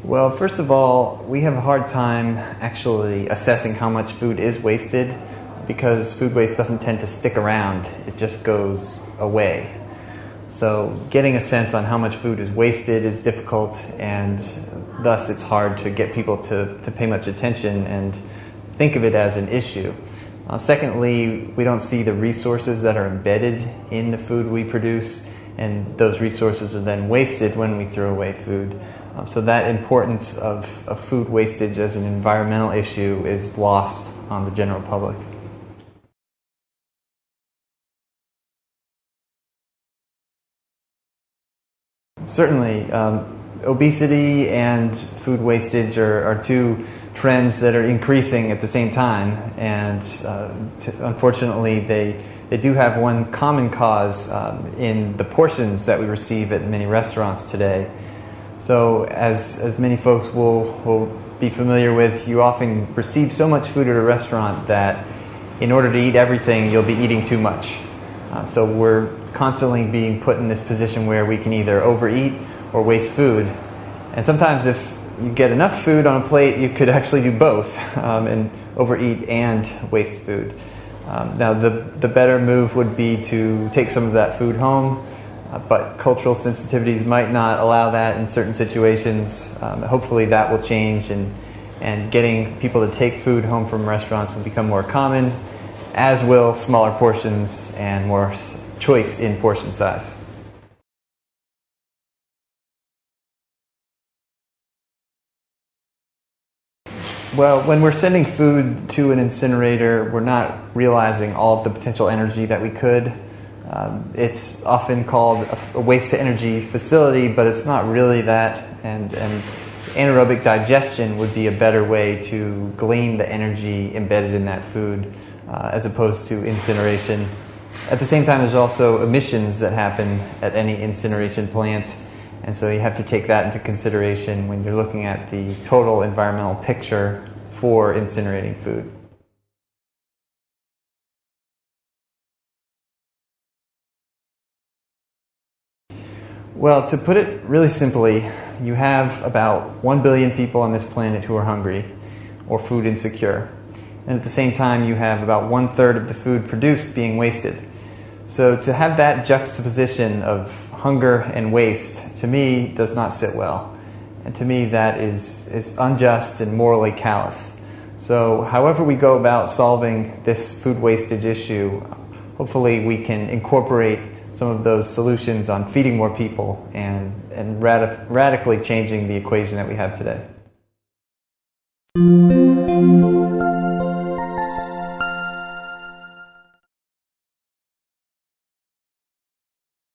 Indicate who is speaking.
Speaker 1: Well, first of all, we have a hard time actually assessing how much food is wasted because food waste doesn't tend to stick around, it just goes away. So getting a sense on how much food is wasted is difficult, and thus it's hard to get people to pay much attention and think of it as an issue. Secondly, we don't see the resources that are embedded in the food we produce, and those resources are then wasted when we throw away food. So that importance of food wastage as an environmental issue is lost on the general public. Certainly, obesity and food wastage are two trends that are increasing at the same time, and unfortunately they do have one common cause in the portions that we receive at many restaurants today. So as many folks will be familiar with, you often receive so much food at a restaurant that in order to eat everything, you'll be eating too much. So we're constantly being put in this position where we can either overeat or waste food. And sometimes if you get enough food on a plate, you could actually do both and overeat and waste food. Now the better move would be to take some of that food home, but cultural sensitivities might not allow that in certain situations. Hopefully that will change, and getting people to take food home from restaurants will become more common, as will smaller portions and more choice in portion size. Well, when we're sending food to an incinerator, we're not realizing all of the potential energy that we could. It's often called a waste-to-energy facility, but it's not really that, and anaerobic digestion would be a better way to glean the energy embedded in that food as opposed to incineration. At the same time, there's also emissions that happen at any incineration plant, and so you have to take that into consideration when you're looking at the total environmental picture for incinerating food. Well, to put it really simply, you have about 1 billion people on this planet who are hungry or food insecure. And at the same time, you have about 1/3 of the food produced being wasted. So to have that juxtaposition of hunger and waste, to me, does not sit well. And to me, that is unjust and morally callous. So however we go about solving this food wastage issue, hopefully we can incorporate some of those solutions on feeding more people and radically changing the equation that we have today.